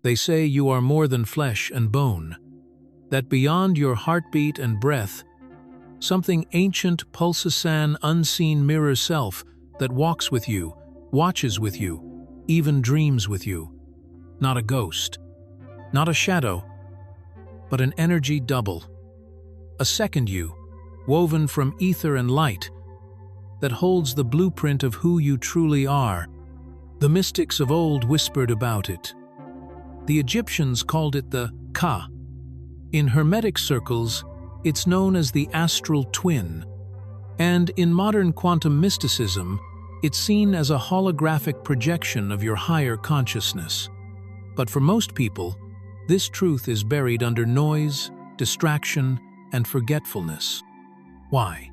They say you are more than flesh and bone, that beyond your heartbeat and breath, something ancient pulses an unseen mirror self that walks with you, watches with you, even dreams with you. Not a ghost, not a shadow, but an energy double. A second you, woven from ether and light, that holds the blueprint of who you truly are. The mystics of old whispered about it. The Egyptians called it the Ka. In Hermetic circles, it's known as the astral twin. And in modern quantum mysticism, it's seen as a holographic projection of your higher consciousness. But for most people, this truth is buried under noise, distraction, and forgetfulness. Why?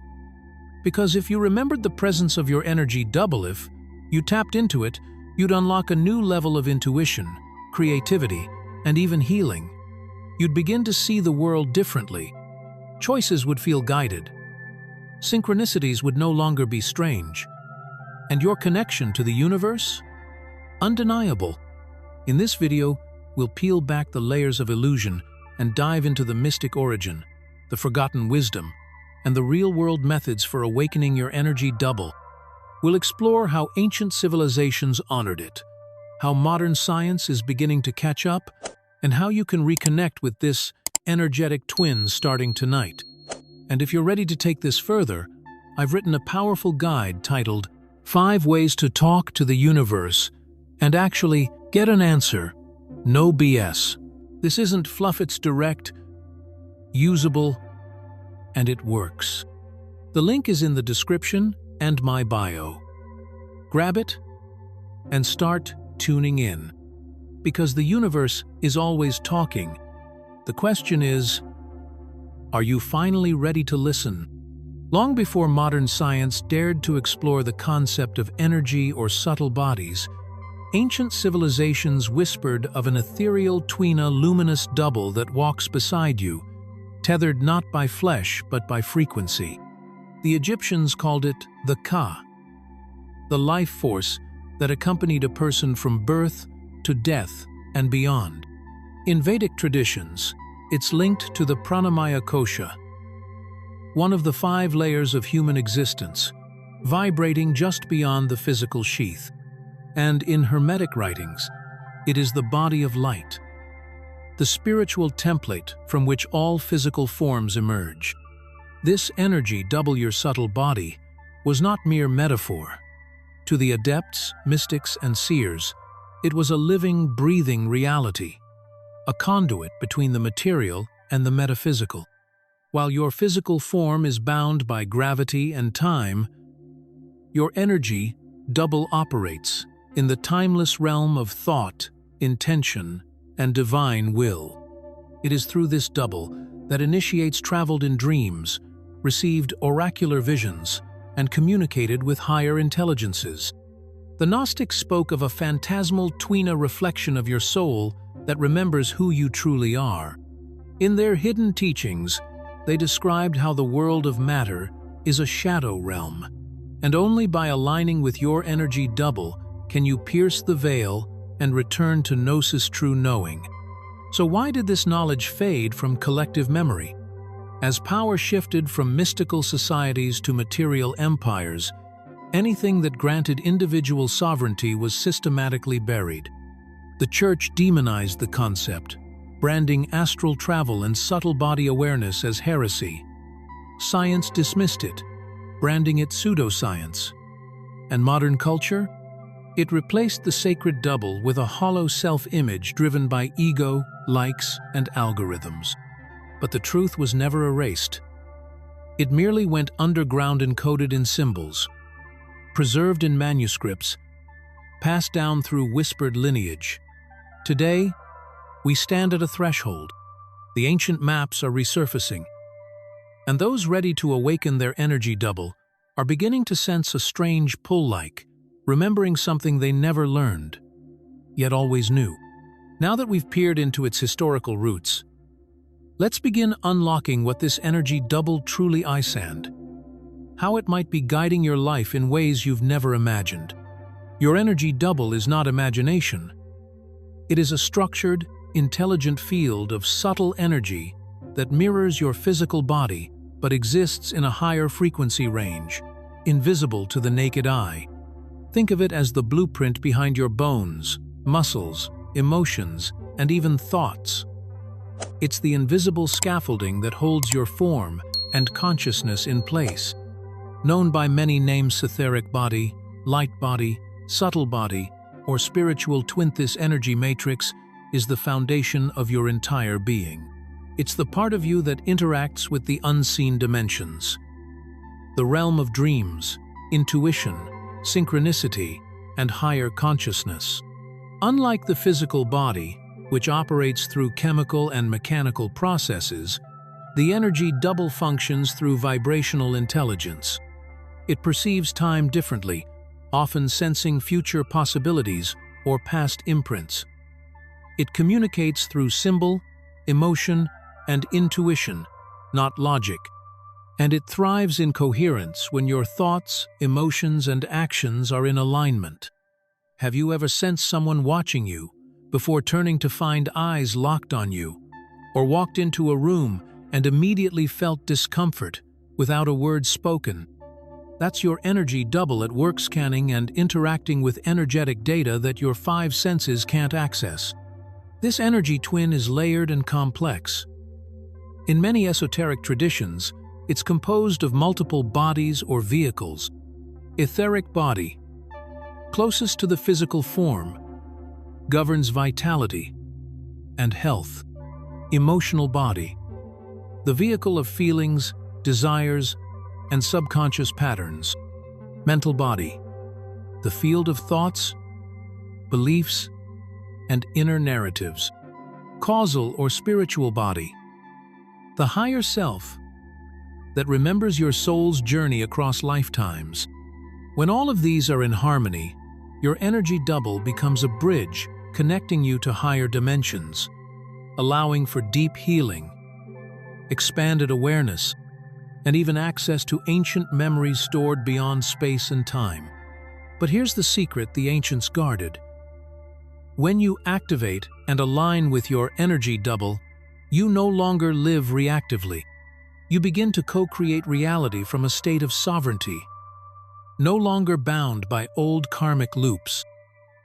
Because if you remembered the presence of your energy double, if you tapped into it, you'd unlock a new level of intuition, creativity, and even healing. You'd begin to see the world differently. Choices would feel guided. Synchronicities would no longer be strange. And your connection to the universe? Undeniable. In this video, we'll peel back the layers of illusion and dive into the mystic origin, the forgotten wisdom, and the real-world methods for awakening your energy double. We'll explore how ancient civilizations honored it, how modern science is beginning to catch up, and how you can reconnect with this energetic twin starting tonight. And if you're ready to take this further, I've written a powerful guide titled 5 Ways to Talk to the Universe and Actually Get an Answer. No BS. This isn't fluff, it's direct, usable, and it works. The link is in the description and my bio. Grab it and start tuning in. Because the universe is always talking. The question is, are you finally ready to listen? Long before modern science dared to explore the concept of energy or subtle bodies, ancient civilizations whispered of an ethereal twina luminous double that walks beside you, tethered not by flesh but by frequency. The Egyptians called it the Ka, the life force that accompanied a person from birth to death and beyond. In Vedic traditions, it's linked to the pranamaya kosha, one of the 5 layers of human existence, vibrating just beyond the physical sheath. And in Hermetic writings, it is the body of light, the spiritual template from which all physical forms emerge. This energy double your subtle body was not mere metaphor. To the adepts, mystics, and seers, it was a living, breathing reality, a conduit between the material and the metaphysical. While your physical form is bound by gravity and time, your energy double operates in the timeless realm of thought, intention, and divine will. It is through this double that initiates traveled in dreams, received oracular visions, and communicated with higher intelligences. The Gnostics spoke of a phantasmal twina reflection of your soul that remembers who you truly are. In their hidden teachings, they described how the world of matter is a shadow realm, and only by aligning with your energy double can you pierce the veil and return to Gnosis true knowing. So why did this knowledge fade from collective memory? As power shifted from mystical societies to material empires, anything that granted individual sovereignty was systematically buried. The Church demonized the concept, branding astral travel and subtle body awareness as heresy. Science dismissed it, branding it pseudoscience. And modern culture? It replaced the sacred double with a hollow self-image driven by ego, likes, and algorithms. But the truth was never erased. It merely went underground, encoded in symbols, preserved in manuscripts, passed down through whispered lineage. Today, we stand at a threshold. The ancient maps are resurfacing, and those ready to awaken their energy double are beginning to sense a strange pull-like, remembering something they never learned, yet always knew. Now that we've peered into its historical roots, let's begin unlocking what this energy double truly is and how it might be guiding your life in ways you've never imagined. Your energy double is not imagination. It is a structured, intelligent field of subtle energy that mirrors your physical body but exists in a higher frequency range, invisible to the naked eye. Think of it as the blueprint behind your bones, muscles, emotions, and even thoughts. It's the invisible scaffolding that holds your form and consciousness in place. Known by many names: etheric body, light body, subtle body, or spiritual twin, this energy matrix is the foundation of your entire being. It's the part of you that interacts with the unseen dimensions, the realm of dreams, intuition, synchronicity, and higher consciousness. Unlike the physical body, which operates through chemical and mechanical processes, the energy double functions through vibrational intelligence. It perceives time differently, often sensing future possibilities or past imprints. It communicates through symbol, emotion, and intuition, not logic. And it thrives in coherence when your thoughts, emotions, and actions are in alignment. Have you ever sensed someone watching you before turning to find eyes locked on you, or walked into a room and immediately felt discomfort without a word spoken? That's your energy double at work, scanning and interacting with energetic data that your five senses can't access. This energy twin is layered and complex. In many esoteric traditions, it's composed of multiple bodies or vehicles. Etheric body, closest to the physical form, governs vitality and health. Emotional body, the vehicle of feelings, desires, and subconscious patterns. Mental body, the field of thoughts, beliefs, and inner narratives. Causal or spiritual body, the higher self that remembers your soul's journey across lifetimes. When all of these are in harmony, your energy double becomes a bridge connecting you to higher dimensions, allowing for deep healing, expanded awareness, and even access to ancient memories stored beyond space and time. But here's the secret the ancients guarded. When you activate and align with your energy double, you no longer live reactively. You begin to co-create reality from a state of sovereignty, no longer bound by old karmic loops.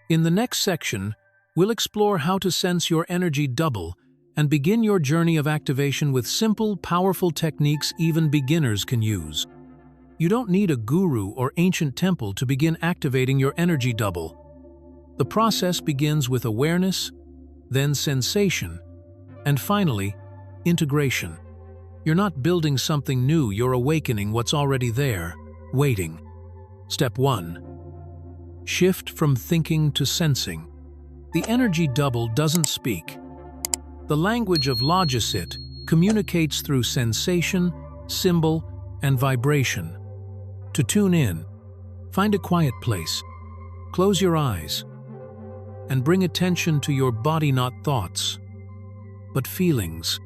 In the next section, we'll explore how to sense your energy double and begin your journey of activation with simple, powerful techniques even beginners can use. You don't need a guru or ancient temple to begin activating your energy double. The process begins with awareness, then sensation, and finally, integration. You're not building something new, you're awakening what's already there, waiting. Step 1. Shift from thinking to sensing. The energy double doesn't speak. The language of logicit communicates through sensation, symbol, and vibration. To tune in, find a quiet place, close your eyes, and bring attention to your body, not thoughts, but feelings.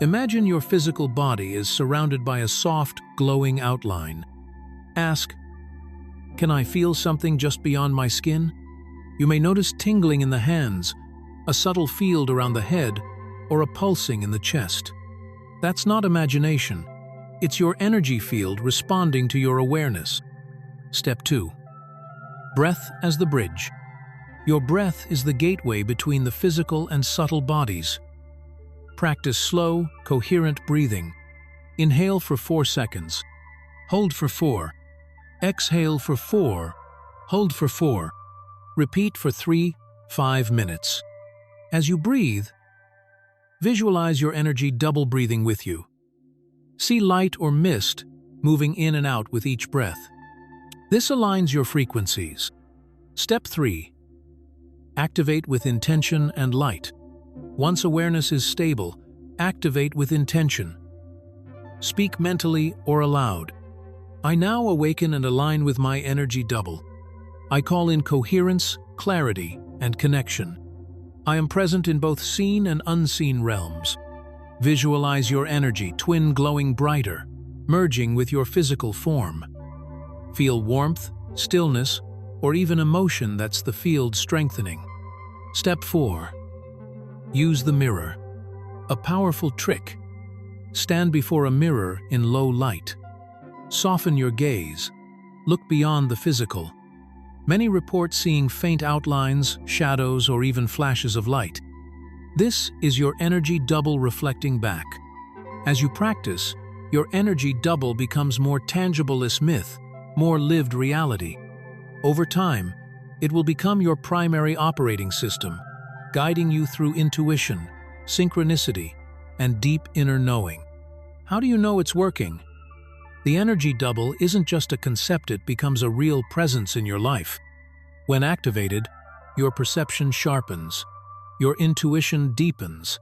Imagine your physical body is surrounded by a soft, glowing outline. Ask, "Can I feel something just beyond my skin?" You may notice tingling in the hands, a subtle field around the head, or a pulsing in the chest. That's not imagination. It's your energy field responding to your awareness. Step 2. Breath as the bridge. Your breath is the gateway between the physical and subtle bodies. Practice slow, coherent breathing. Inhale for 4 seconds. Hold for 4. Exhale for 4. Hold for 4. Repeat for 3-5 minutes. As you breathe, visualize your energy double breathing with you. See light or mist moving in and out with each breath. This aligns your frequencies. Step 3. Activate with intention and light. Once awareness is stable, activate with intention. Speak mentally or aloud. I now awaken and align with my energy double. I call in coherence, clarity, and connection. I am present in both seen and unseen realms. Visualize your energy twin glowing brighter, merging with your physical form. Feel warmth, stillness, or even emotion that's the field strengthening. Step 4. Use the mirror. A powerful trick. Stand before a mirror in low light. Soften your gaze. Look beyond the physical. Many report seeing faint outlines, shadows, or even flashes of light. This is your energy double reflecting back. As you practice, your energy double becomes more tangible as myth, more lived reality. Over time, it will become your primary operating system, guiding you through intuition, synchronicity, and deep inner knowing. How do you know it's working? The energy double isn't just a concept, it becomes a real presence in your life. When activated, your perception sharpens, your intuition deepens,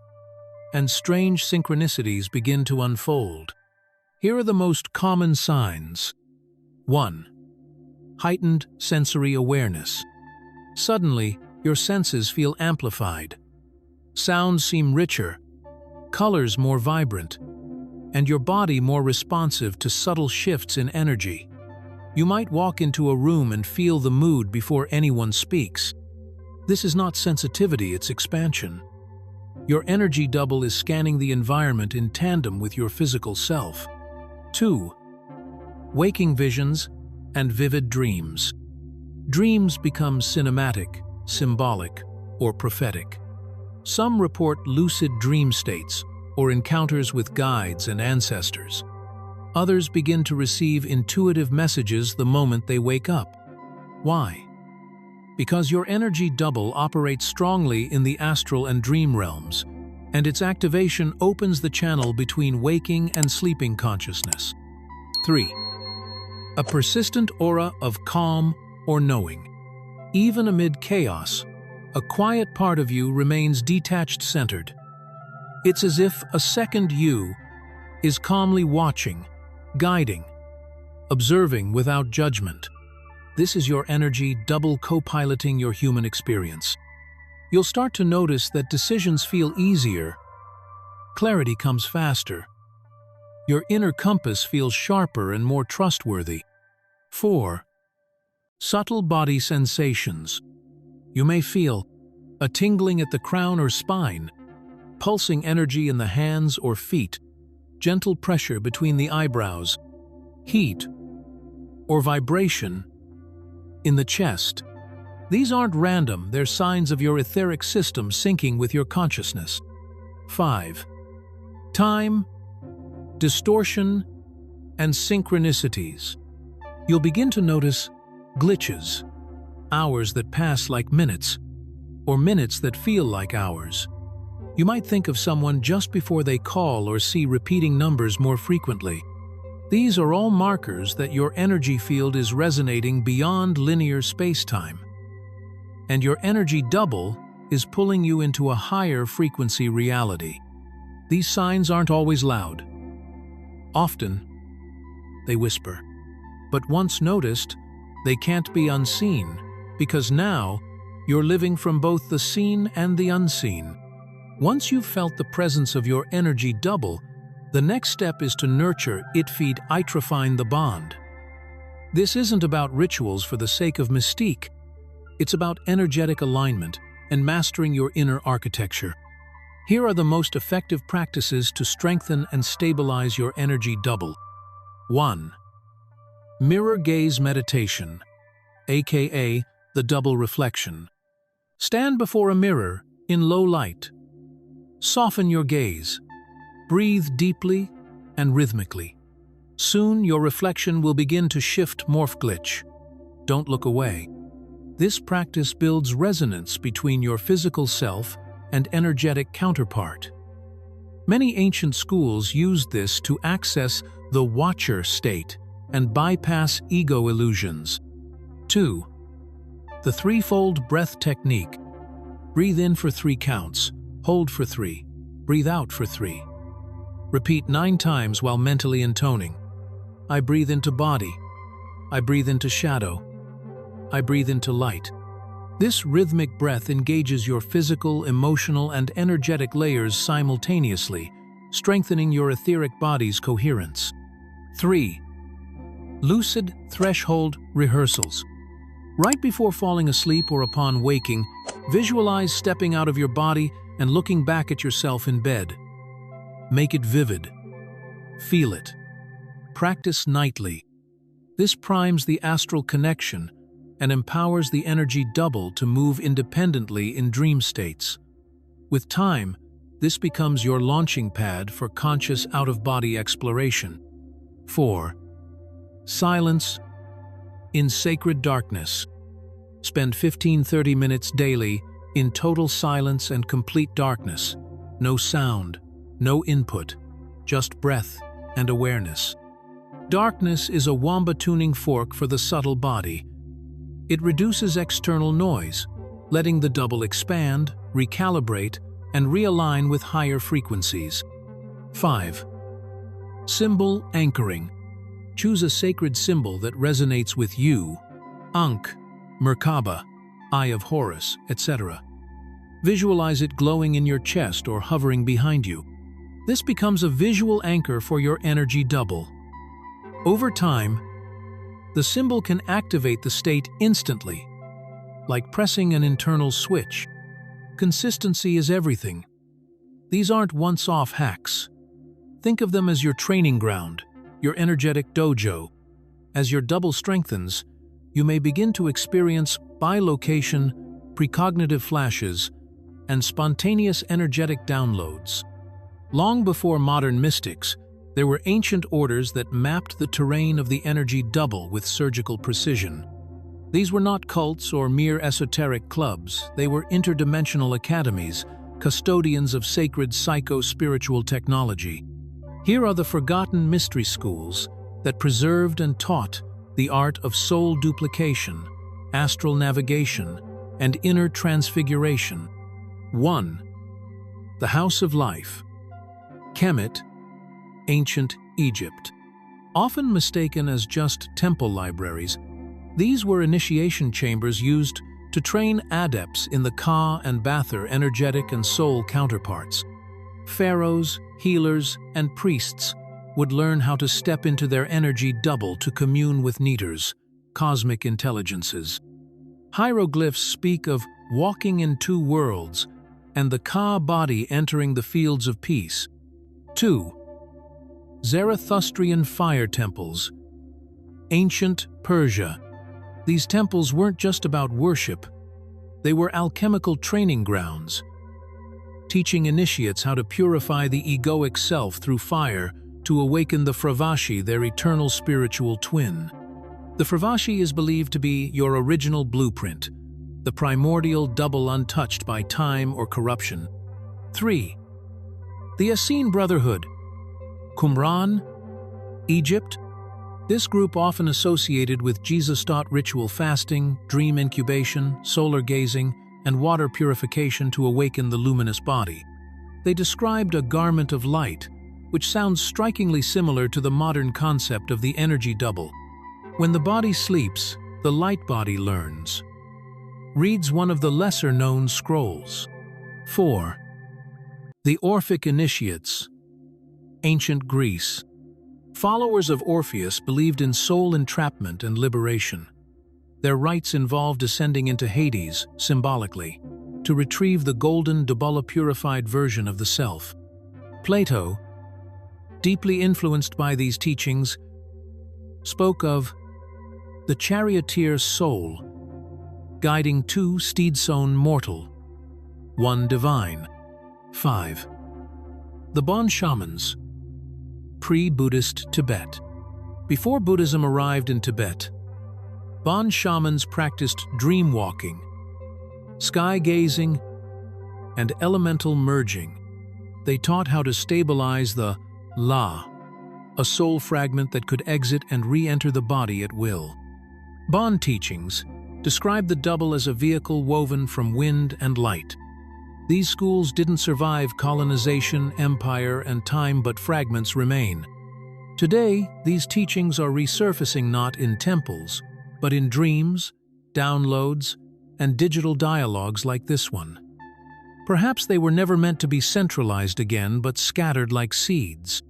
and strange synchronicities begin to unfold. Here are the most common signs. 1. Heightened sensory awareness. Suddenly, your senses feel amplified. Sounds seem richer, colors more vibrant, and your body more responsive to subtle shifts in energy. You might walk into a room and feel the mood before anyone speaks. This is not sensitivity, it's expansion. Your energy double is scanning the environment in tandem with your physical self. 2. Waking visions and vivid dreams. Dreams become cinematic, symbolic, or prophetic. Some report lucid dream states or encounters with guides and ancestors. Others begin to receive intuitive messages the moment they wake up. Why? Because your energy double operates strongly in the astral and dream realms, and its activation opens the channel between waking and sleeping consciousness. 3. A persistent aura of calm or knowing. Even amid chaos, a quiet part of you remains detached, centered. It's as if a second you is calmly watching, guiding, observing without judgment. This is your energy double co-piloting your human experience. You'll start to notice that decisions feel easier, clarity comes faster, your inner compass feels sharper and more trustworthy. 4. Subtle body sensations. You may feel a tingling at the crown or spine, pulsing energy in the hands or feet, gentle pressure between the eyebrows, heat, or vibration in the chest. These aren't random, they're signs of your etheric system syncing with your consciousness. 5. Time, distortion, and synchronicities. You'll begin to notice glitches, hours that pass like minutes, or minutes that feel like hours. You might think of someone just before they call or see repeating numbers more frequently. These are all markers that your energy field is resonating beyond linear space-time. And your energy double is pulling you into a higher frequency reality. These signs aren't always loud. Often, they whisper. But once noticed, they can't be unseen, because now you're living from both the seen and the unseen. Once you've felt the presence of your energy double, the next step is to nurture it, feed, refine the bond. This isn't about rituals for the sake of mystique. It's about energetic alignment and mastering your inner architecture. Here are the most effective practices to strengthen and stabilize your energy double. 1. Mirror gaze meditation, aka the double reflection. Stand before a mirror in low light. Soften your gaze. Breathe deeply and rhythmically. Soon your reflection will begin to shift, morph, glitch. Don't look away. This practice builds resonance between your physical self and energetic counterpart. Many ancient schools used this to access the watcher state and bypass ego illusions. 2. The threefold breath technique. Breathe in for 3 counts, hold for 3, breathe out for 3. Repeat 9 times while mentally intoning. I breathe into body. I breathe into shadow. I breathe into light. This rhythmic breath engages your physical, emotional, and energetic layers simultaneously, strengthening your etheric body's coherence. 3. Lucid threshold rehearsals. Right before falling asleep or upon waking, Visualize stepping out of your body and looking back at yourself in bed. Make it vivid. Feel it. Practice nightly. This primes the astral connection and empowers the energy double to move independently in dream states. With time, this becomes your launching pad for conscious out-of-body exploration. 4. Silence in sacred darkness. Spend 15-30 minutes daily in total silence and complete darkness. No sound, no input, just breath and awareness. Darkness is a wamba tuning fork for the subtle body. It reduces external noise, letting the double expand, recalibrate, and realign with higher frequencies. 5. Symbol anchoring. Choose a sacred symbol that resonates with you. Ankh, Merkaba, Eye of Horus, etc. Visualize it glowing in your chest or hovering behind you. This becomes a visual anchor for your energy double. Over time, the symbol can activate the state instantly, like pressing an internal switch. Consistency is everything. These aren't once-off hacks. Think of them as your training ground, your energetic dojo. As your double strengthens, you may begin to experience bilocation, precognitive flashes, and spontaneous energetic downloads. Long before modern mystics, there were ancient orders that mapped the terrain of the energy double with surgical precision. These were not cults or mere esoteric clubs, they were interdimensional academies, custodians of sacred psycho-spiritual technology. Here are the forgotten mystery schools that preserved and taught the art of soul duplication, astral navigation, and inner transfiguration. 1. The House of Life. Kemet, Ancient Egypt. Often mistaken as just temple libraries, these were initiation chambers used to train adepts in the Ka and Bather energetic and soul counterparts. Pharaohs, healers, and priests would learn how to step into their energy double to commune with Neters, cosmic intelligences. Hieroglyphs speak of walking in two worlds and the Ka body entering the fields of peace. 2. Zarathustrian fire temples. Ancient Persia. These temples weren't just about worship, they were alchemical training grounds, teaching initiates how to purify the egoic self through fire to awaken the Fravashi, their eternal spiritual twin. The Fravashi is believed to be your original blueprint, the primordial double untouched by time or corruption. 3. The Essene Brotherhood. Qumran, Egypt. This group often associated with Jesus-taught ritual fasting, dream incubation, solar gazing, and water purification to awaken the luminous body. They described a garment of light, which sounds strikingly similar to the modern concept of the energy double. When the body sleeps, the light body learns. Reads one of the lesser-known scrolls. 4. The Orphic Initiates. Ancient Greece. Followers of Orpheus believed in soul entrapment and liberation. Their rites involved descending into Hades, symbolically, to retrieve the golden, Dabala-purified version of the self. Plato, deeply influenced by these teachings, spoke of the charioteer soul, guiding two steed-sown mortal, one divine. 5. The Bon Shamans. Pre-Buddhist Tibet. Before Buddhism arrived in Tibet, Bon shamans practiced dream walking, sky gazing, and elemental merging. They taught how to stabilize the La, a soul fragment that could exit and re-enter the body at will. Bon teachings describe the double as a vehicle woven from wind and light. These schools didn't survive colonization, empire, and time, but fragments remain. Today, these teachings are resurfacing not in temples, but in dreams, downloads, and digital dialogues like this one. Perhaps they were never meant to be centralized again, but scattered like seeds.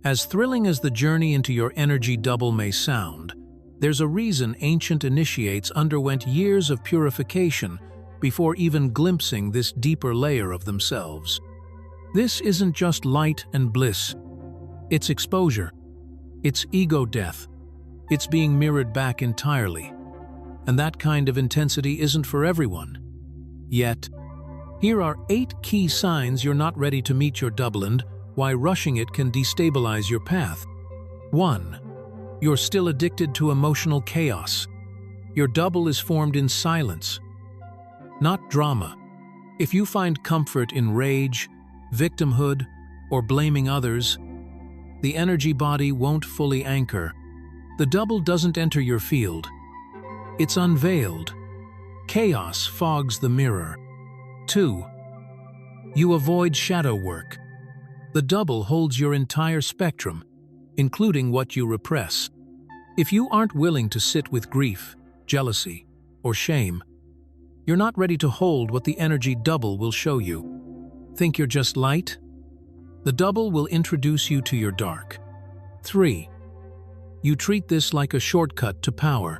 As thrilling as the journey into your energy double may sound, there's a reason ancient initiates underwent years of purification before even glimpsing this deeper layer of themselves. This isn't just light and bliss. It's exposure. It's ego death. It's being mirrored back entirely. And that kind of intensity isn't for everyone. Yet, here are 8 key signs you're not ready to meet your double and why rushing it can destabilize your path. 1. You're still addicted to emotional chaos. Your double is formed in silence, not drama. If you find comfort in rage, victimhood, or blaming others, the energy body won't fully anchor. The double doesn't enter your field. It's unveiled. Chaos fogs the mirror. 2. You avoid shadow work. The double holds your entire spectrum, including what you repress. If you aren't willing to sit with grief, jealousy, or shame, you're not ready to hold what the energy double will show you. Think you're just light? The double will introduce you to your dark. 3. You treat this like a shortcut to power.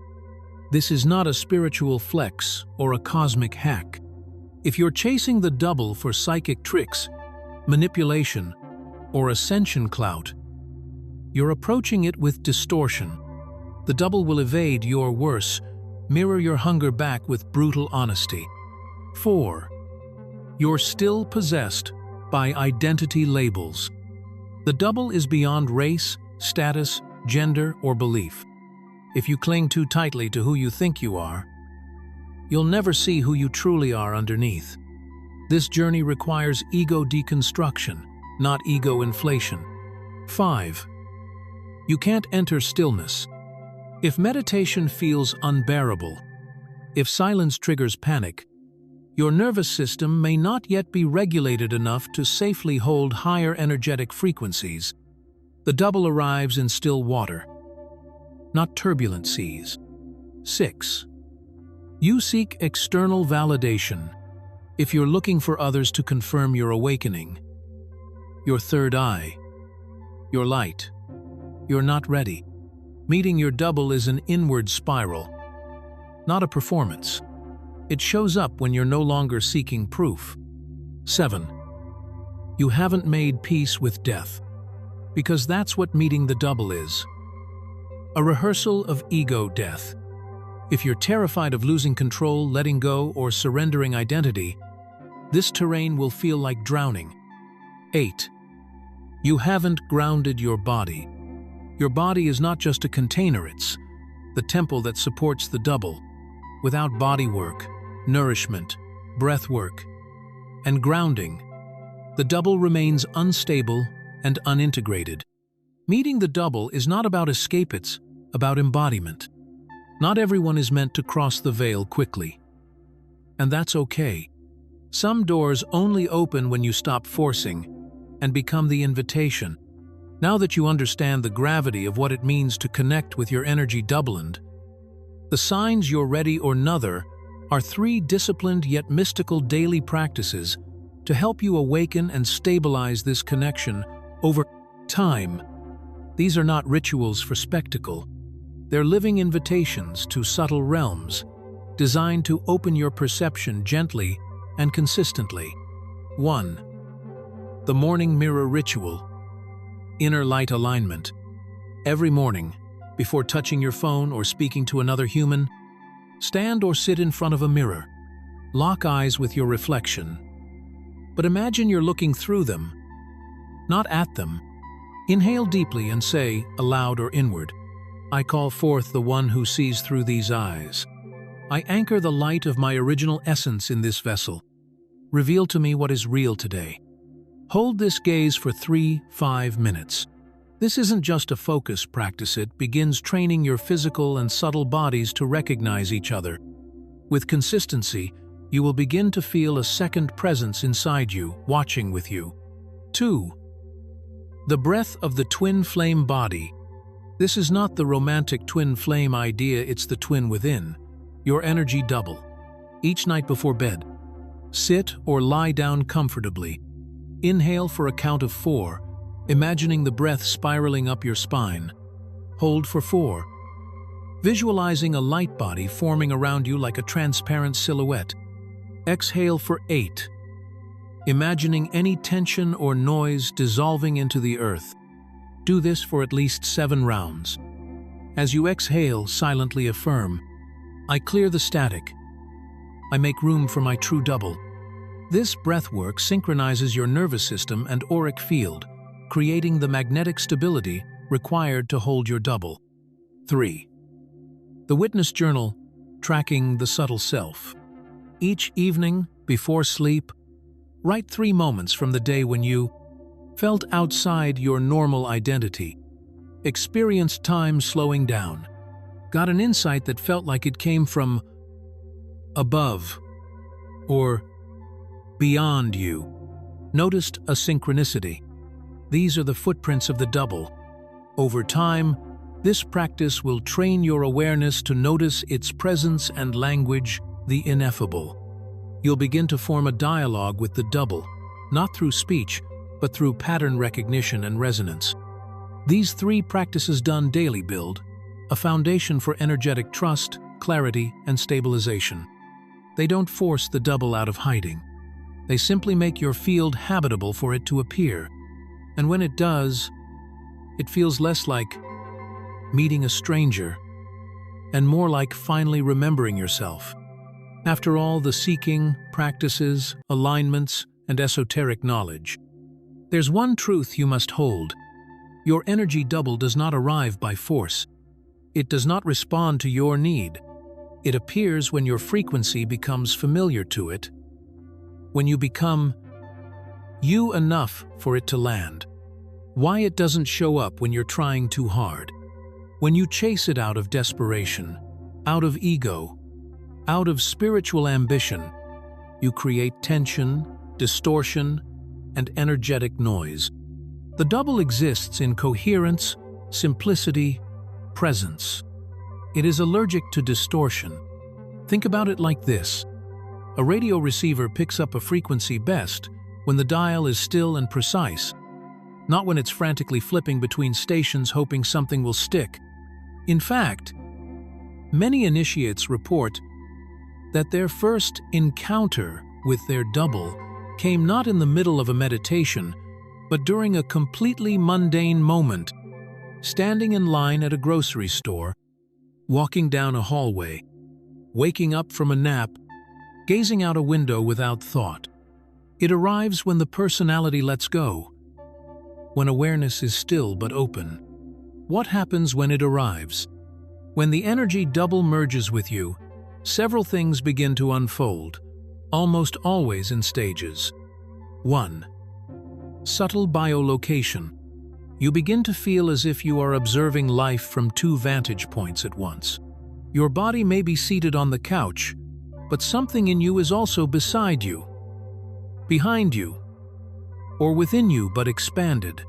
This is not a spiritual flex or a cosmic hack. If you're chasing the double for psychic tricks, manipulation, or ascension clout, you're approaching it with distortion. The double will evade your worse, mirror your hunger back with brutal honesty. 4. You're still possessed by identity labels. The double is beyond race, status, gender, or belief. If you cling too tightly to who you think you are, you'll never see who you truly are underneath. This journey requires ego deconstruction, not ego inflation. 5. You can't enter stillness. If meditation feels unbearable, if silence triggers panic, your nervous system may not yet be regulated enough to safely hold higher energetic frequencies. The double arrives in still water, not turbulent seas. 6. You seek external validation. If you're looking for others to confirm your awakening, your third eye, your light, you're not ready. Meeting your double is an inward spiral, not a performance. It shows up when you're no longer seeking proof. 7. You haven't made peace with death, because that's what meeting the double is. A rehearsal of ego death. If you're terrified of losing control, letting go, or surrendering identity, this terrain will feel like drowning. 8. You haven't grounded your body. Your body is not just a container, it's the temple that supports the double. Without body work, nourishment, breath work, and grounding, the double remains unstable and unintegrated. Meeting the double is not about escape, it's about embodiment. Not everyone is meant to cross the veil quickly. And that's okay. Some doors only open when you stop forcing and become the invitation. Now that you understand the gravity of what it means to connect with your energy doubland, the signs you're ready or nother are 3 disciplined yet mystical daily practices to help you awaken and stabilize this connection over time. These are not rituals for spectacle. They're living invitations to subtle realms, designed to open your perception gently and consistently. 1. The morning mirror ritual. Inner light alignment. Every morning, before touching your phone or speaking to another human, stand or sit in front of a mirror. Lock eyes with your reflection. But imagine you're looking through them, not at them. Inhale deeply and say, aloud or inward, I call forth the one who sees through these eyes. I anchor the light of my original essence in this vessel. Reveal to me what is real today. Hold this gaze for 3-5 minutes. This isn't just a focus practice, it begins training your physical and subtle bodies to recognize each other. With consistency, you will begin to feel a second presence inside you, watching with you. 2. The breath of the twin flame body. This is not the romantic twin flame idea, it's the twin within, your energy double. Each night before bed, sit or lie down comfortably. Inhale for a count of 4, imagining the breath spiraling up your spine. Hold for 4, visualizing a light body forming around you like a transparent silhouette. Exhale for 8, imagining any tension or noise dissolving into the earth. Do this for at least 7 rounds. As you exhale, silently affirm, I clear the static. I make room for my true double. This breathwork synchronizes your nervous system and auric field, creating the magnetic stability required to hold your double. 3. The Witness Journal, tracking the subtle self. Each evening, before sleep, write 3 moments from the day when you felt outside your normal identity, experienced time slowing down, got an insight that felt like it came from above or beyond you, noticed a synchronicity. These are the footprints of the double. Over time, this practice will train your awareness to notice its presence and language, the ineffable. You'll begin to form a dialogue with the double, not through speech, but through pattern recognition and resonance. These 3 practices done daily build a foundation for energetic trust, clarity, and stabilization. They don't force the double out of hiding. They simply make your field habitable for it to appear. And when it does, it feels less like meeting a stranger and more like finally remembering yourself. After all the seeking, practices, alignments, and esoteric knowledge, there's one truth you must hold. Your energy double does not arrive by force. It does not respond to your need. It appears when your frequency becomes familiar to it, when you become you enough for it to land. Why it doesn't show up when you're trying too hard. When you chase it out of desperation, out of ego, out of spiritual ambition, you create tension, distortion, and energetic noise. The double exists in coherence, simplicity, presence. It is allergic to distortion. Think about it like this. A radio receiver picks up a frequency best when the dial is still and precise, not when it's frantically flipping between stations hoping something will stick. In fact, many initiates report that their first encounter with their double came not in the middle of a meditation, but during a completely mundane moment, standing in line at a grocery store, walking down a hallway, waking up from a nap, gazing out a window without thought. It arrives when the personality lets go, when awareness is still but open. What happens when it arrives? When the energy double merges with you, several things begin to unfold, almost always in stages. 1. Subtle biolocation. You begin to feel as if you are observing life from 2 vantage points at once. Your body may be seated on the couch, but something in you is also beside you, behind you, or within you but expanded.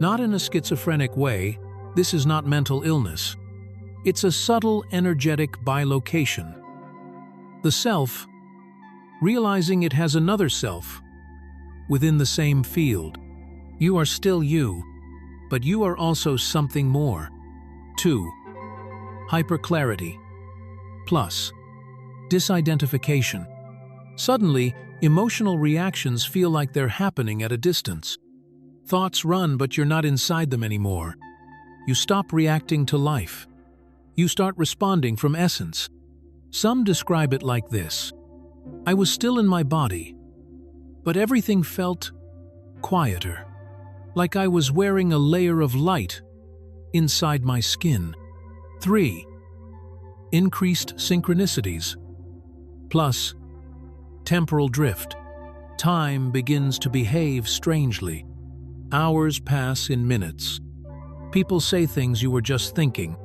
Not in a schizophrenic way, this is not mental illness. It's a subtle energetic bilocation. The self, realizing it has another self, within the same field. You are still you, but you are also something more. 2. Hyperclarity. Plus, disidentification. Suddenly, emotional reactions feel like they're happening at a distance. Thoughts run, but you're not inside them anymore. You stop reacting to life. You start responding from essence. Some describe it like this. I was still in my body, but everything felt quieter, like I was wearing a layer of light inside my skin. 3. Increased synchronicities. Plus, temporal drift. Time begins to behave strangely. Hours pass in minutes. People say things you were just thinking.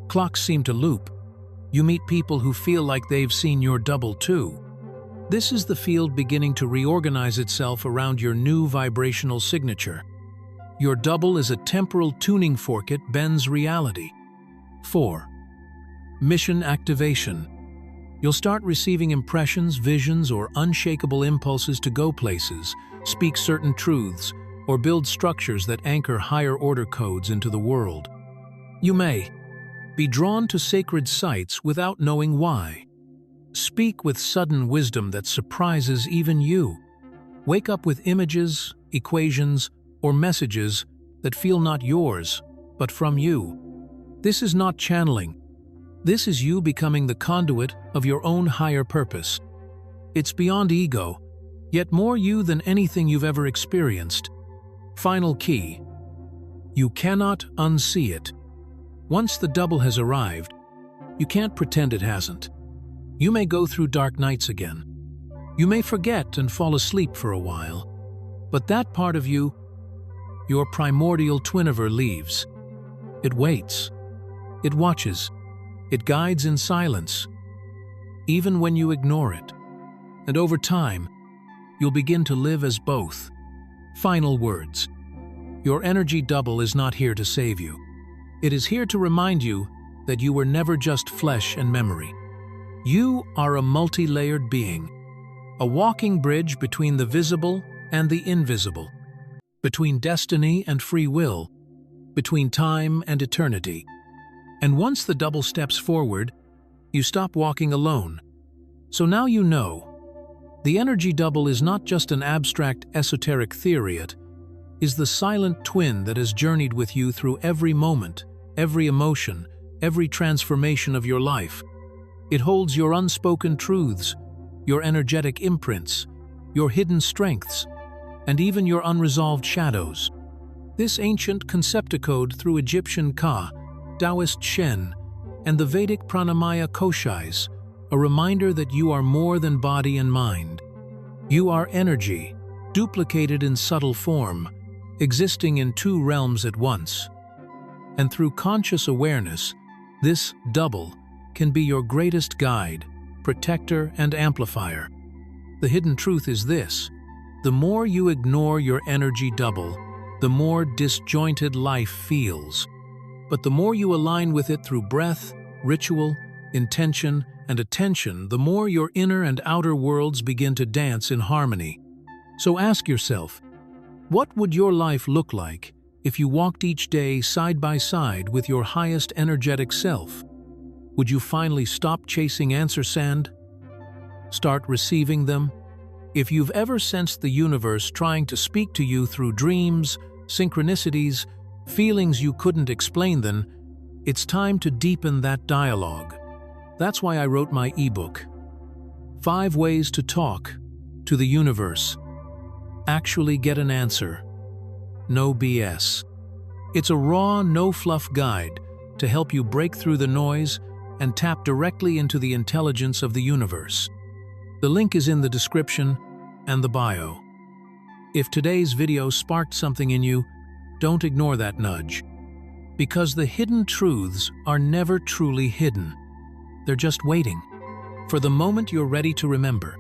Clocks seem to loop. You meet people who feel like they've seen your double too. This is the field beginning to reorganize itself around your new vibrational signature. Your double is a temporal tuning fork. It bends reality. 4. Mission activation. You'll start receiving impressions, visions, or unshakable impulses to go places, speak certain truths, or build structures that anchor higher-order codes into the world. You may be drawn to sacred sites without knowing why. speak with sudden wisdom that surprises even you. Wake up with images, equations, or messages that feel not yours, but from you. This is not channeling. This is you becoming the conduit of your own higher purpose. It's beyond ego, yet more you than anything you've ever experienced. Final key. You cannot unsee it. Once the double has arrived, you can't pretend it hasn't. You may go through dark nights again. You may forget and fall asleep for a while. But that part of you, your primordial twiniver, leaves. It waits. It watches. It guides in silence, even when you ignore it. And over time, you'll begin to live as both. Final words. Your energy double is not here to save you. It is here to remind you that you were never just flesh and memory. You are a multi-layered being, a walking bridge between the visible and the invisible, between destiny and free will, between time and eternity. And once the double steps forward, you stop walking alone. So now you know. The energy double is not just an abstract esoteric theory, it is the silent twin that has journeyed with you through every moment, every emotion, every transformation of your life. It holds your unspoken truths, your energetic imprints, your hidden strengths, and even your unresolved shadows. This ancient concepticode through Egyptian Ka, Taoist Shen, and the Vedic Pranamaya Koshais, a reminder that you are more than body and mind. You are energy, duplicated in subtle form, existing in two realms at once. And through conscious awareness, this double can be your greatest guide, protector, and amplifier. The hidden truth is this: the more you ignore your energy double, the more disjointed life feels. But the more you align with it through breath, ritual, intention, and attention, the more your inner and outer worlds begin to dance in harmony. So ask yourself, what would your life look like if you walked each day side by side with your highest energetic self? Would you finally stop chasing answer sand? Start receiving them? If you've ever sensed the universe trying to speak to you through dreams, synchronicities, feelings you couldn't explain, then it's time to deepen that dialogue. That's why I wrote my ebook, 5 Ways to Talk to the Universe. Actually get an answer. No BS. It's a raw, no-fluff guide to help you break through the noise and tap directly into the intelligence of the universe. The link is in the description and the bio. If today's video sparked something in you, don't ignore that nudge. Because the hidden truths are never truly hidden. They're just waiting for the moment you're ready to remember.